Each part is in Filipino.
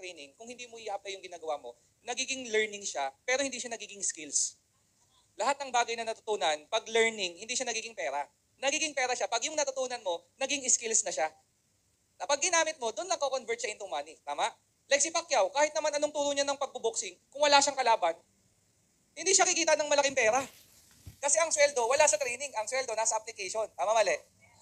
training, kung hindi mo i-apply yung ginagawa mo, nagiging learning siya, pero hindi siya nagiging skills. Lahat ng bagay na natutunan, pag learning, hindi siya nagiging pera. Nagiging pera siya, pag yung natutunan mo, naging skills na siya. Pag ginamit mo, doon lang ko-convert siya into money. Tama? Like si Pacquiao, kahit naman anong turo niya ng pagbuboxing, kung wala siyang kalaban, hindi siya kikita ng malaking pera. Kasi ang sweldo, wala sa training. Ang sweldo, nasa application. Tama, mali?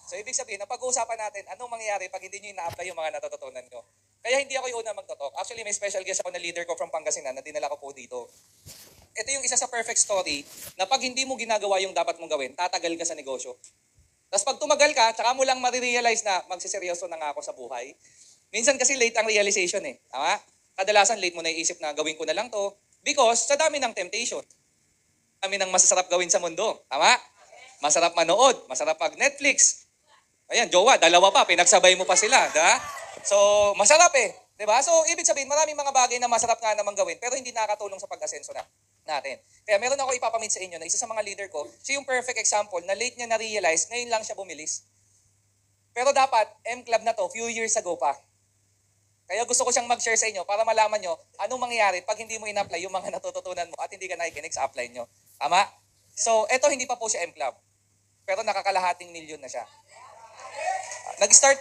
So, ibig sabihin, na pag-uusapan natin, anong mangyayari pag hindi nyo ina-apply yung mga natututunan nyo. Kaya hindi ako yung una magtotalk. Actually, may special guest ako na leader ko from Pangasinan na dinala ko po dito. Ito yung isa sa perfect story na pag hindi mo ginagawa yung dapat mong gawin, tatagal ka sa negosyo. Tapos pag tumagal ka, tsaka mo lang marirealize na magsiseryoso na nga ako sa buhay. Minsan kasi late ang realization eh. Tama? Kadalasan late mo na iisip na gawin ko na lang to because sa dami ng temptation. Dami ng masasarap gawin sa mundo. Tama? Masarap manood, masarap mag Netflix. Ayan, jowa, dalawa pa, pinagsabay mo pa sila. Da? So, masarap eh. Diba? So, ibig sabihin, maraming mga bagay na masarap nga naman gawin pero hindi nakakatulong sa pag-asenso natin. Kaya meron ako ipapamit sa inyo na isa sa mga leader ko, siya yung perfect example na late niya na-realize, ngayon lang siya bumilis. Pero dapat, M-Club na to, few years ago pa. Kaya gusto ko siyang mag-share sa inyo para malaman nyo anong mangyayari pag hindi mo in-apply yung mga natututunan mo at hindi ka nakikinig sa apply nyo. Tama? So, eto hindi pa po siya M-Club. Pero nakakalahating milyon na siya. Nag-start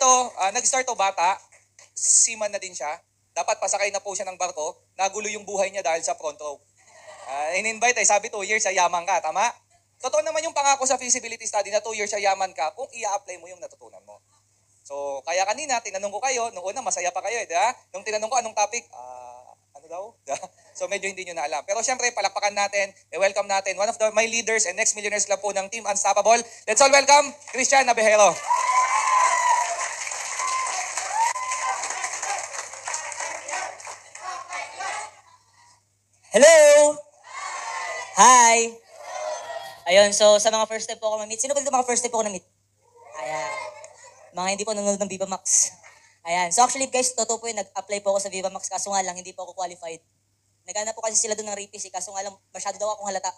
to bata, seaman na din siya. Dapat pasakay na po siya ng barko, nagulo yung buhay niya dahil sa front row. In-invite sabi 2 years ay yaman ka, tama? Totoo naman yung pangako sa feasibility study na 2 years ay yaman ka kung i-apply mo yung natutunan mo. So, kaya kanina, tinanong ko kayo, noong una masaya pa kayo, di ba? Nung tinanong ko anong topic, ano daw? So, medyo hindi nyo na alam. Pero syempre, palakpakan natin, welcome natin, one of my leaders and next Millionaires Club po ng Team Unstoppable. Let's all welcome, Christian Nabejero. Hello! Hi! Ayun, so sa mga first time po ako na-meet, sino ba dito mga first time po ako na-meet? Ayan. Mga hindi po nanonood ng Viva Max. Ayan. So actually guys, totoo po yun, nag-apply po ako sa Viva Max kaso nga lang, hindi po ako qualified. Naghanap po kasi sila doon ng rapist kaso nga lang, masyado daw akong halata.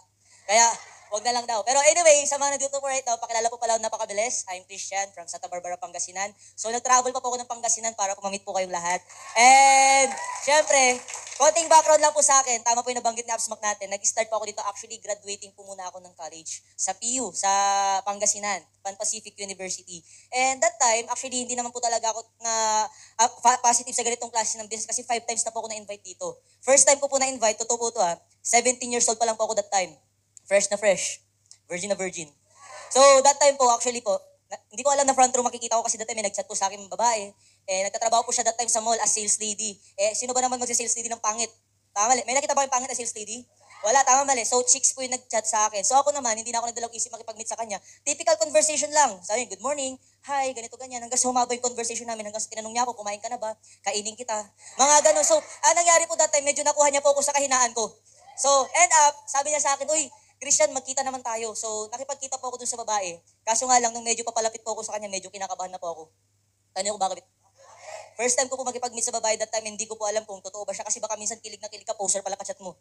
Kaya, wag na lang daw. Pero anyway, sa mga nandito po right now, pakilala po pala napakabilis. I'm Christian from Santa Barbara, Pangasinan. So nag-travel pa po ako ng Pangasinan para po ma-meet po kayong lahat. And, syempre, konting background lang po sa akin. Tama po yung nabanggit ni Absmac natin. Nag-start po ako dito. Actually, graduating po muna ako ng college sa PU, sa Pangasinan, Pan Pacific University. And that time, actually, hindi naman po talaga ako na positive sa ganitong klase ng business kasi 5 times na po ako na-invite dito. First time ko po na-invite, totoo po ito 17 years old pa lang po ako that time. Fresh na fresh. Virgin na virgin. So, that time po, actually po, hindi ko alam na front row makikita ko kasi that time may nag-chat po sa akin ng babae. Nagtatrabaho po siya that time sa mall as sales lady. Sino ba naman magsi-sales lady ng pangit? Tama mali. May nakita ba yung pangit na sales lady? Wala, tama mali. So, chicks po yung nag-chat sa akin. So, ako naman, hindi na ako nagdalawang isip makipag-meet sa kanya. Typical conversation lang. Sabi niya, good morning. Hi, ganito, ganyan. Hanggang sa humaba yung conversation namin. Hanggang sa tinanong niya ako, kumain ka na ba? Kainin kita. Mga ganun. So, nangyari po that time, medyo nakuha niya po ako sa kahinaan ko. So, end up, sabi niya sa akin, uy, Christian, magkita naman tayo. So, nakipagkita po ako dun sa babae. Kaso nga lang, nung medyo papalapit po ako sa kanya, medyo kinakabahan na po ako. Tanyo ko bakit? First time ko po makipag-meet sa babae that time, hindi ko po alam kung totoo ba siya kasi baka minsan kilig na kilig ka, poser pala ka-chat mo.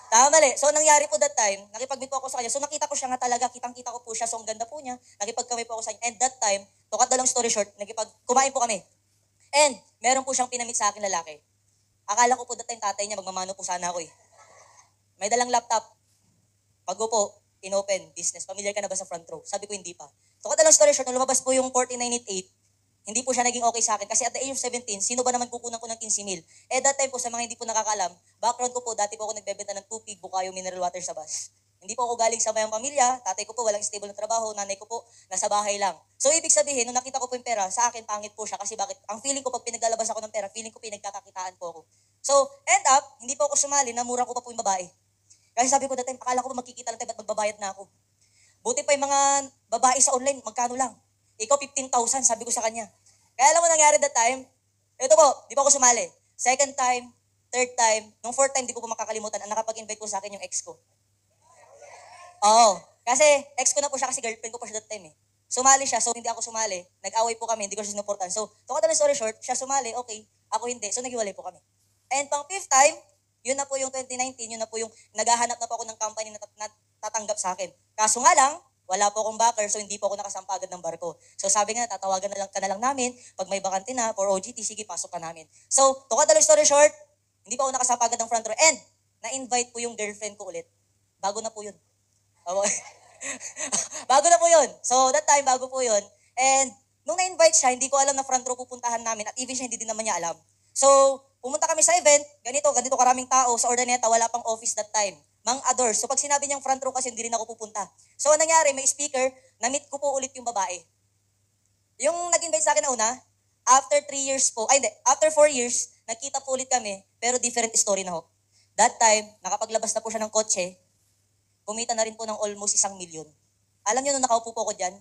Tama mali. So, nangyari po that time, nakipag-meet po ako sa kanya. So, nakita ko siya nga talaga, kitang-kita ko po siya. So, ang ganda po niya. Nakipag-kami po ako sa kanya. And that time, to cut the long story short, kumain po kami. And, meron po siyang pinamit sa akin lalaki. Akala ko po that time tatay niya, magmamano po sana ako eh. May dalang laptop. Pag po, in-open, business, familiar ka na ba sa front row? Sabi ko, hindi pa. So, kada lang story short, nung lumabas po yung 4988, hindi po siya naging okay sa akin. Kasi at the age of 17, sino ba naman kukunan ko ng 15,000? That time po, sa mga hindi po nakakalam, background ko po, dati po ako nagbebenta ng tubig, bukayo, mineral water sa bus. Hindi po ako galing sa mayang pamilya, tatay ko po walang stable na trabaho, nanay ko po nasa bahay lang. So, ibig sabihin, nung nakita ko po yung pera, sa akin, pangit po siya. Kasi bakit? Ang feeling ko, pag pinaglalabas ako ng pera, feeling ko pinagkakakitaan po ako. So, end up, hindi po ako sumali, namura ko pa po yung babae. Kasi sabi ko that time, akala ko magkikita lang tayo, ba't magbabayad na ako? Buti pa yung mga babae sa online, magkano lang? Ikaw 15,000, sabi ko sa kanya. Kaya alam mo nangyari that time? Ito po, di pa ako sumali. Second time, third time, nung fourth time, di ko po makakalimutan, ang nakapag-invite po sa akin yung ex ko. Oo. Kasi ex ko na po siya kasi girlfriend ko po siya that time eh. Sumali siya, so hindi ako sumali. Nag-away po kami, hindi ko siya sinuportan. So, to cut the story short, siya sumali, okay. Ako hindi. So, naghiwalay po kami. And pang fifth time, yun na po yung 2019, yun na po yung naghahanap na po ako ng company na tatanggap sa akin. Kaso nga lang, wala po akong backer, so hindi po ako nakasampa agad ng barko. So sabi nga, tatawagan na lang namin, pag may bakante na, for OGT, sige, pasok ka namin. So, to cut the story short, Hindi pa ako nakasapagad ng front row. And, na-invite po yung girlfriend ko ulit. Bago na po yun. Bago na po yun. So, that time, bago po yun. And, nung na-invite siya, hindi ko alam na front row pupuntahan namin at even siya, hindi din naman niya alam. So, pumunta kami sa event, ganito karaming tao sa Ordaneta, wala pang office that time. Mang Ador. So, pag sinabi niyang front row kasi, hindi rin ako pupunta. So, ang nangyari, may speaker, na-meet ko po ulit yung babae. Yung nag-invite sa akin na una, after 3 years po, ay hindi, after 4 years, nagkita po ulit kami, pero different story na ho. That time, nakapaglabas na po siya ng kotse, kumita na rin po ng almost 1,000,000. Alam niyo, nung nakaupo po ako dyan,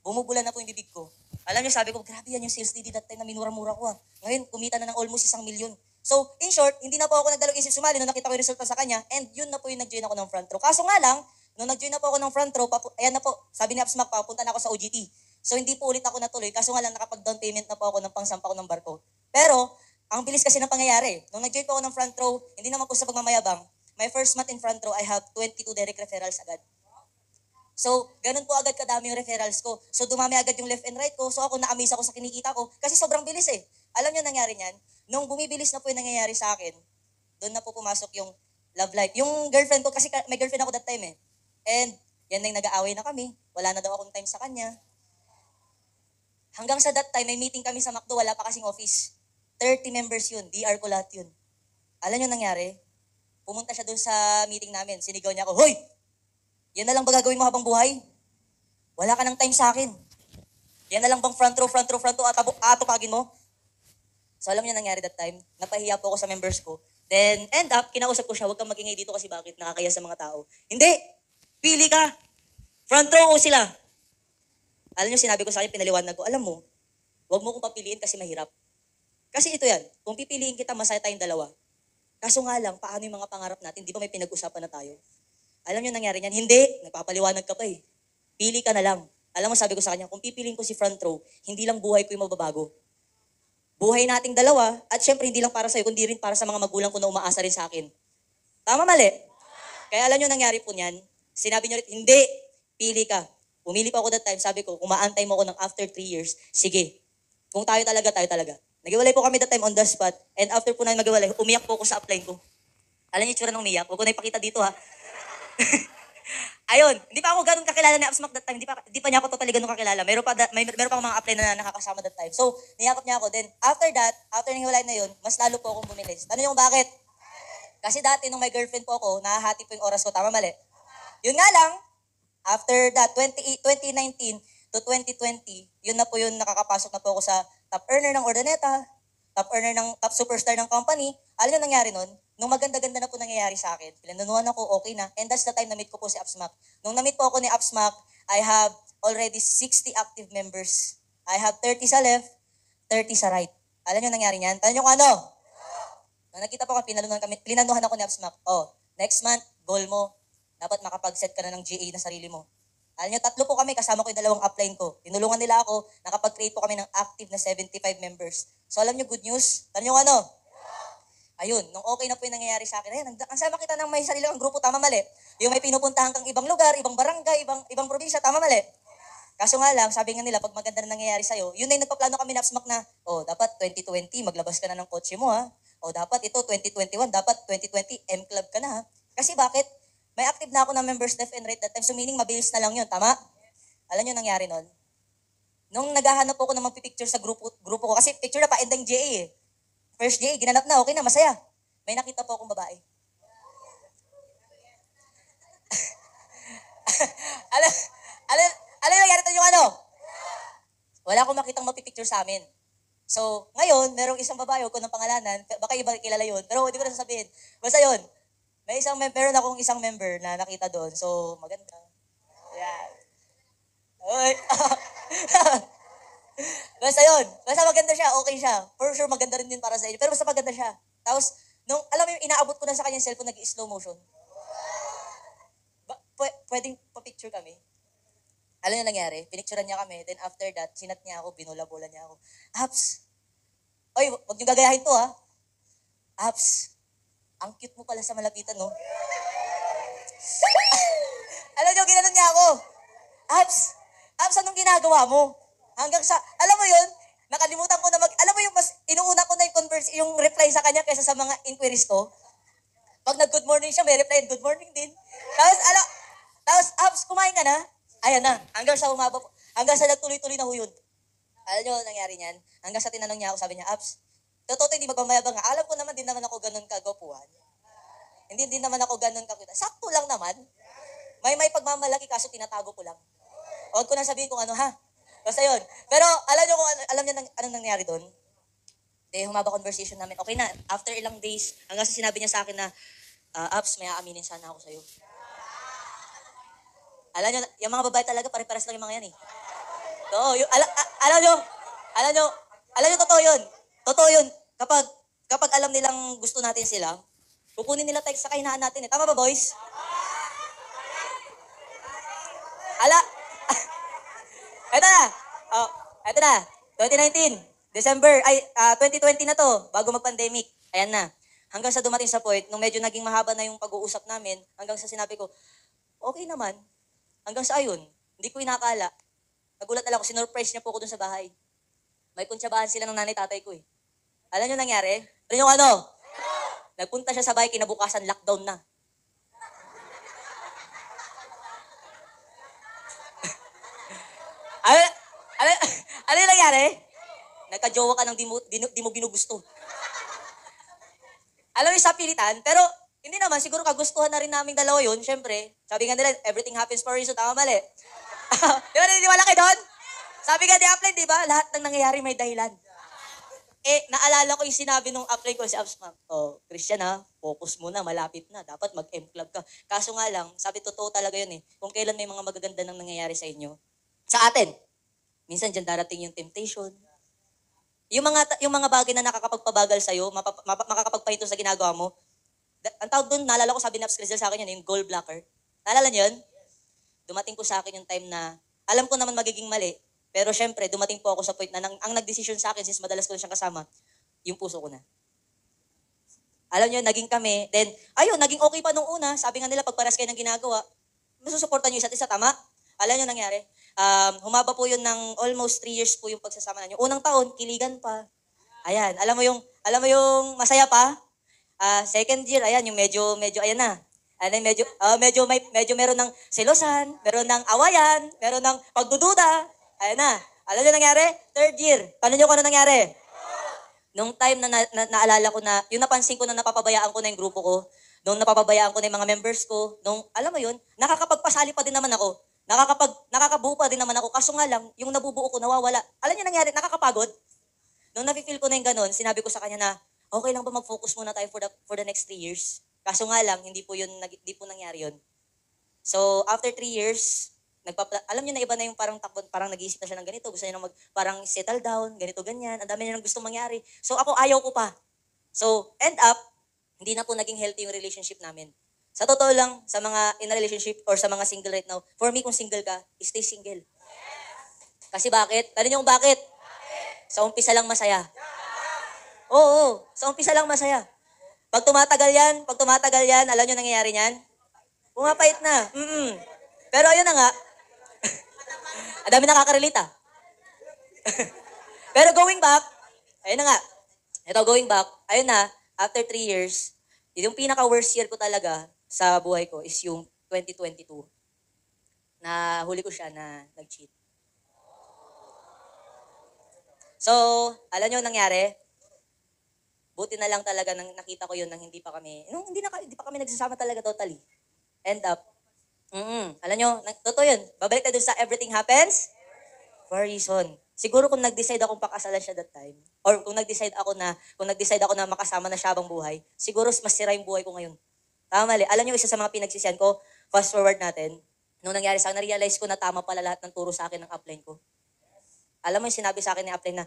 bumubula na po yung bibig ko. Alam niyo, sabi ko, grabe yan yung sales lady that time na minura-mura ko. Ngayon, kumita na ng almost 1,000,000. So, in short, hindi na po ako nagdalawang isip sumali nung nakita ko yung resulta sa kanya, and yun na po yung nag-join ako ng front row. Kaso nga lang, nung nag-join na po ako ng front row, ayan na po, sabi ni Upsmack, papunta na ako sa OGT. So, hindi po ulit ako natuloy, kaso nga lang nakapag-down payment na po ako ng pangsampa ko ng barko. Pero, ang bilis kasi ng pangyayari. Nung nag-join po ako ng front row, hindi naman po sa pagmamayabang, my first month in front row, I have 22 direct referrals agad. So, ganun po agad kadami yung referrals ko. So, dumami agad yung left and right ko. So, ako na-amaze ako sa kinikita ko kasi sobrang bilis eh. Alam niyo nangyari niyan? Nung bumibilis na po yung nangyayari sa akin, doon na po pumasok yung love life. Yung girlfriend ko, kasi may girlfriend ako that time eh. And, yan na yung nag-aaway na kami. Wala na daw akong time sa kanya. Hanggang sa that time, may meeting kami sa McDo, wala pa kasing office. 30 members yun, DR ko lahat yun. Alam niyo nangyari? Pumunta siya doon sa meeting namin, sinigaw niya ako, "Hoy! Yan na lang ba gagawin mo habang buhay? Wala ka ng time sa akin. Yan na lang bang front row, atupagin mo?" So alam niyo nangyari that time, napahiya po ako sa members ko. Then, end up, kinausap ko siya, huwag kang magingay dito kasi bakit nakakaya sa mga tao. Hindi! Pili ka! Front row o sila! Alam niyo, sinabi ko sa akin, pinaliwanag ko, alam mo, huwag mo kong papiliin kasi mahirap. Kasi ito yan, kung pipiliin kita, masaya tayong dalawa. Kaso nga lang, paano yung mga pangarap natin? Di ba may pinag-usapan na tayo? Alam niyo nangyari niyan? Hindi, nagpapaliwanag ka pa eh. Pili ka na lang. Alam mo, sabi ko sa kanya, kung pipiliin ko si front row, hindi lang buhay ko yung mababago. Buhay nating dalawa, at syempre hindi lang para sa'yo, kundi rin para sa mga magulang ko na umaasa rin sa akin. Tama, mali? Kaya alam niyo nangyari po niyan, sinabi niyo rin, hindi, pili ka. Pumili pa ako that time, sabi ko, kung maantay mo ako ng after 3 years, sige. Kung tayo talaga, tayo talaga. Nagiwalay po kami that time on the spot, and after po namin magiwalay, umiyak po ako sa upline ko. Alam niyo yung tsura ng umiyak? Huwag ko na ipakita dito ha. Ayun, hindi pa ako ganun kakilala ni Upsmack that time, hindi pa niya ako totally ganun kakilala. Meron pa akong mga upline na nakakasama that time. So, niyakap niya ako. Then, after that, after nang hiwalay na yun, mas lalo po akong bumilis. Tanong niyo kung bakit? Kasi dati, nung may girlfriend po ako, nahahati po yung oras ko. Tama, mali? Yun nga lang, after that, 2019 to 2020, yun na po yun, nakakapasok na po ako sa top earner ng Ordaneta, top superstar ng company. Alam niyo nangyari nun? Nung maganda-ganda na po nangyayari sa akin, pinanunuhan ako, okay na. And that's the time na-meet ko po si Upsmack. Nung na-meet po ako ni Upsmack, I have already 60 active members. I have 30 sa left, 30 sa right. Alam niyo nangyari niyan? Tanong niyo kung ano? Nung nakita po kami, pinanuhan ako ni Upsmack. Oh, next month, goal mo, dapat makapag-set ka na ng GA na sarili mo. Alam niyo, 3 po kami, kasama ko yung 2 upline ko. Tinulungan nila ako, nakapag-create po kami ng active na 75 members. So alam niyo, good news? Tanong niyo ano? Ayun, nung okay na po yung nangyayari sa akin, ayun, ang sama kita ng may sarili kang grupo, tama mali. Yung may pinupuntahan kang ibang lugar, ibang barangay, ibang probinsya, tama mali. Kaso nga lang, sabi nga nila, pag maganda na nangyayari sa'yo, yun na yung nagpaplano kami na Upsmack na, oh, dapat 2020, maglabas ka na ng kotse mo ha. O dapat ito, 2021, dapat 2020, M-Club ka na ha. Kasi bakit? May active na ako na members left and right that time, so meaning mabilis na lang yun, tama? Alam nyo nangyari nun? Nung naghahanap ako ng magpipicture sa grupo ko, kasi picture na pa, ending JA eh. First JA, ginanap na, okay na, masaya. May nakita po akong babae. alam nangyari ito yung ano? Wala akong makitang magpipicture sa amin. So, ngayon, merong isang babae, huwag ko ng pangalanan, baka iba kilala yun, pero hindi ko na sasabihin. Basta yun, meron akong isang member na nakita doon, so maganda. Yan. Oy. Basta yun, basta maganda siya, okay siya. For sure, maganda rin yun para sa inyo, pero basta maganda siya. Tapos, alam mo yung inaabot ko na sa kanya yung cellphone, nag-slow motion. Pwedeng pa-picture kami. Alam niyo nangyari? Pinicturean niya kami. Then after that, sinat niya ako, binula-bola niya ako. Apps! Oy, wag niyo gagayahin to ha. Apps! Ang cute mo pala sa malapitan, no? Alam niyo, ginanon niya ako. Apps! Apps, anong ginagawa mo? Hanggang sa, alam mo yun, nakalimutan ko na alam mo yung mas, inuuna ko na yung reply sa kanya kaysa sa mga inquiries ko. Pag nag-good morning siya, may reply, good morning din. Tapos, Abs, kumain ka na? Ayan na, hanggang sa umaba po. Hanggang sa nagtuloy-tuloy na huyod. Alam nyo, nangyari niyan? Hanggang sa tinanong niya ako, sabi niya, Abs, totoo hindi magmamayabang nga. Alam ko naman, din naman ako ganun kagwapuhan. Hindi din naman ako ganun kakita. Sakto lang naman. May pagmamalaki kaso tinatago ko lang. Huwag ko na sabihin kung ano ha. Basta yun. Pero alam nyo kung alam nyo anong nangyari doon? Humaba conversation namin. Okay na, after ilang days, hanggang sa sinabi niya sa akin na, Abs, may aaminin sana ako sa'yo. Alam nyo, yung mga babae talaga, pare-pares lang yung mga yan eh. Oo, alam nyo, totoo yun. Totoo yun. Kapag alam nilang gusto natin sila, kukunin nila tayo sa kahinaan natin eh. Tama ba, boys? Eto na. Oh, eto na. 2019, December, 2020 na to, bago mag-pandemic. Ayan na. Hanggang sa dumating sa point, nung medyo naging mahaba na yung pag-uusap namin, hanggang sa sinabi ko, okay naman. Hanggang sa ayun, hindi ko inakala. Nagulat na lang ako, sinurprise niya po ako dun sa bahay. May kuntsabahan sila ng nanay-tatay ko eh. Alam niyo nangyari? Alam niyo ano? Nagpunta siya sa bahay, kinabukasan, lockdown na. Ano yung nangyari? Nagka-jowa ka ng di mo ginugusto. Alam mo yung sapilitan, pero hindi naman, siguro kagustuhan na rin naming dalawa yun. Siyempre, sabi nga nila, everything happens for a reason, tama mali. Di ba naniniwala kayo doon? Sabi nga ni Upline, di ba? Lahat ng nangyayari may dahilan. Naalala ko yung sinabi nung Upline ko si Abs, Christian ha, focus muna, malapit na. Dapat mag-M club ka. Kaso nga lang, sabi totoo talaga yun eh. Kung kailan may mga magaganda nang nangyayari sa inyo. Sa atin, minsan dyan darating yung temptation. Yung mga bagay na nakakapagpabagal sa'yo, makakapagpahinto sa ginagawa mo, ang tawag doon, naalala ko, sabi ni Abs Crisel sa akin yun, yung goal blocker. Naalala niyo yun? Dumating po sa akin yung time na, alam ko naman magiging mali, pero syempre, dumating po ako sa point na ang nagdesisyon sa akin, since madalas ko na siyang kasama, yung puso ko na. Alam niyo, naging kami, then, ayun, naging okay pa nung una, sabi nga nila, pag paras kayo ng ginagawa, masusuportan niyo isa't isa, tama? Alam niyo nangyari? Humaba po yun ng almost 3 years po yung pagsasama na niyo. Unang taon, kiligan pa. Ayan, alam mo yung masaya pa? Second year, ayan, yung medyo, ayan na. Ano, medyo meron ng selosan, meron ng awayan, meron ng pagdududa. Ayan na. Alam niyo nangyari? Third year. Paano niyo kung ano nangyari? Nung time na naalala ko na, yung napansin ko na napapabayaan ko na yung grupo ko, nung napapabayaan ko na yung mga members ko, nung, alam mo yun, nakakapagpasali pa din naman ako. Nakakabuo pa din naman ako. Kaso nga lang, yung nabubuo ko nawawala. Alam niyo nangyari? Nakakapagod. Nung nafe-feel ko na yung ganun, sinabi ko sa kanya na, okay lang ba mag-focus muna tayo for the next 3 years? Kaso nga lang, hindi po nangyari yun. So, after 3 years, alam niyo na iba na yung parang takbo, parang nag-iisip na siya ng ganito, gusto niya na parang settle down, ganito, ganyan, ang dami niya nang gustong mangyari. So, ako ayaw ko pa. So, end up, hindi na po naging healthy yung relationship namin. Sa totoo lang, sa mga in a relationship or sa mga single right now, for me, kung single ka, stay single. Kasi bakit? Alam niyo kung bakit? Sa umpisa lang masaya. Oo, sa umpisa lang masaya. Pag tumatagal yan, alam nyo nangyayari niyan? Pumapait na. Pero ayun na nga, ang dami nakaka-relate ah. Pero going back, ayun na nga, going back, ayun na, after 3 years, yung pinaka-worst year ko talaga sa buhay ko is yung 2022. Na huli ko siya na nag-cheat. So, alam nyo nangyari? Buti na lang talaga nang nakita ko yun nang hindi pa kami kami nagsasama talaga totally. End up. Alam nyo, totoo yun. Babalik tayo dun sa everything happens for a reason. Siguro kung nag-decide akong pakasalan siya that time, or kung nag-decide ako na makasama na siya habang buhay, siguro mas sira yung buhay ko ngayon. Tama mali. Alam nyo, isa sa mga pinagsisiyan ko, fast forward natin, nung nangyari sa akin, na-realize ko na tama pala lahat ng turo sa akin ng upline ko. Alam mo yung sinabi sa akin ni upline na,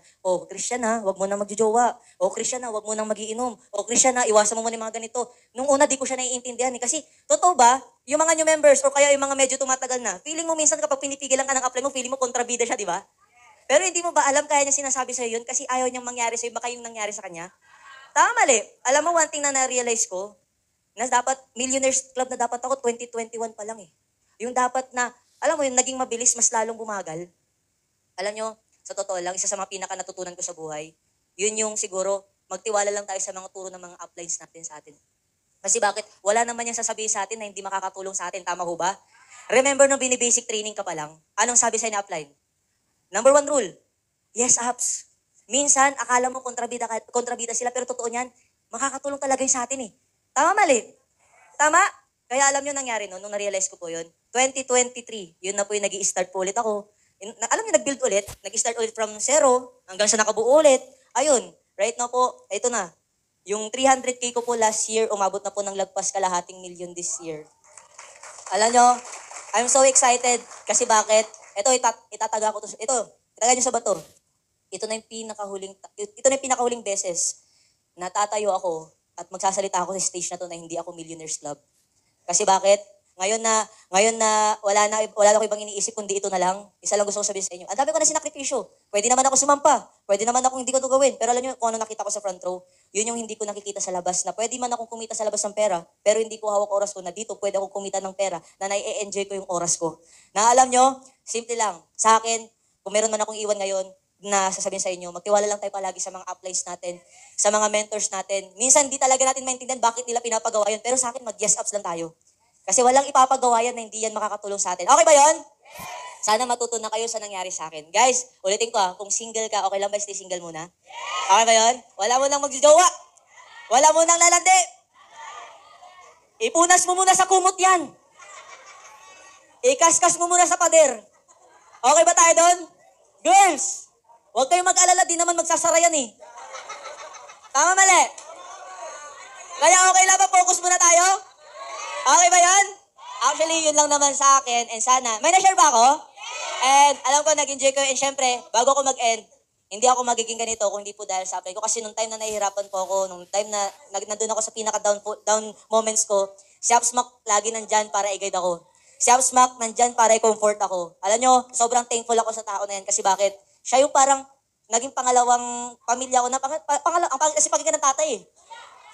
Christian ha, wag mo nang magjojowa. Christian ha, wag mo nang magiinom. Christian ha, iwasan mo muna yung mga ganito. Nung una, di ko siya naiintindihan eh. Kasi, totoo ba, yung mga new members or kaya yung mga medyo tumatagal na, feeling mo minsan kapag pinipigilan ka ng upline mo, feeling mo kontrabida siya, di ba? Pero hindi mo ba alam kaya niya sinasabi sa'yo yun kasi ayaw niyang mangyari sa'yo, baka yung nangyari sa kanya? Tama mali. Alam mo, one thing na na-realize ko, na dapat, Millionaires Club na dapat ako, 2021 pa lang eh. Yung dapat na, alam mo yun, naging mabilis, mas lalong bumagal. Alam nyo, sa totoo lang, isa sa mga pinaka natutunan ko sa buhay, yun yung siguro, magtiwala lang tayo sa mga turo ng mga uplines natin sa atin. Kasi bakit? Wala naman yung sasabihin sa atin na hindi makakatulong sa atin. Tama ho ba? Remember nung binibasic training ka pa lang, anong sabi sa'yo ni upline? Number 1 rule, yes apps. Minsan, akala mo kontrabida sila, pero totoo niyan, makakatulong talaga yun sa atin eh. Tama mali? Tama? Kaya alam nyo nangyari no, nung na-realize ko po yun, 2023, yun na po yung nag-i-start po ulit ako. Alam niyo, nag-build ulit, nag-start ulit from zero, hanggang sa nakabuo ulit. Ayun, right now po, ito na. Yung 300K ko po last year, umabot na po ng lagpas kalahating milyon this year. Alam nyo, I'm so excited. Kasi bakit? Ito, itataga ko to. Ito, itaga nyo sa bato. Ito na yung pinakahuling beses na tatayo ako at magsasalita ako sa stage na to na hindi ako Millionaires Club. Kasi bakit? Ngayon na wala na ako ibang iniisip kundi ito na lang. Isa lang gusto ko sabihin sa inyo. Ang dami ko na sinakripisyo. Pwede naman ako sumampa. Pwede naman ako hindi ko to gawin. Pero alam niyo kung ano nakita ko sa front row, yun yung hindi ko nakikita sa labas na pwede man akong kumita sa labas ng pera, pero hindi ko hawak oras ko na dito pwede akong kumita ng pera na nai-enjoy ko yung oras ko. Na alam niyo, simple lang. Sa akin, kung meron man akong iwan ngayon, na sasabihin sa inyo, magtiwala lang tayo palagi sa mga uplines natin, sa mga mentors natin. Minsan, di talaga natin maintindihan bakit nila pinapagawa yun, pero sa akin, mag-yes ups lang tayo. Kasi walang ipapagawa yan na hindi yan makakatulong sa atin. Okay ba yun? Sana matutunan kayo sa nangyari sa akin. Guys, ulitin ko kung single ka, okay lang ba stay single muna? Okay ba yun? Wala mo nang magjojowa. Wala mo nang lalandi. Ipunas mo muna sa kumot yan. Ikaskas mo muna sa pader. Okay ba tayo doon? Girls, huwag kayong mag-alala, di naman magsasara yan eh. Tama mali? Kaya okay lang ba? Focus muna tayo? Okay ba yan? Actually, yun lang naman sa akin. And sana, may na-share ba ako? And alam ko, nag-enjoy ko. And syempre, bago ko mag-end, hindi ako magiging ganito kung hindi po dahil sa apply ko. Kasi nung time na nahihirapan po ako, nung time na nandun ako sa pinaka-down moments ko, si Upsmack lagi nandyan para i-guide ako. Si Upsmack nandyan para i-comfort ako. Alam nyo, sobrang thankful ako sa tao na yan. Kasi bakit? Siya yung parang naging pangalawang pamilya ko na, kasi pakinggan ng tatay eh.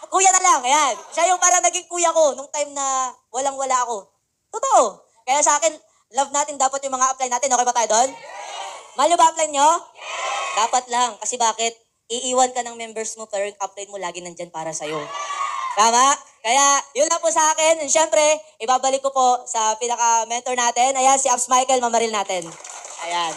Kuya na lang, ayan. Siya yung parang naging kuya ko nung time na walang-wala ako. Totoo. Kaya sa akin, love natin dapat yung mga upline natin. Okay ba tayo doon? Mahal nyo ba upline nyo? Dapat lang. Kasi bakit? Iiwan ka ng members mo pero yung upline mo lagi nandyan para sa'yo. Tama? Kaya, yun lang po sa akin. And syempre, ibabalik ko po sa pinaka-mentor natin. Ayan, si Ups Michael, mamaril natin. Ayan.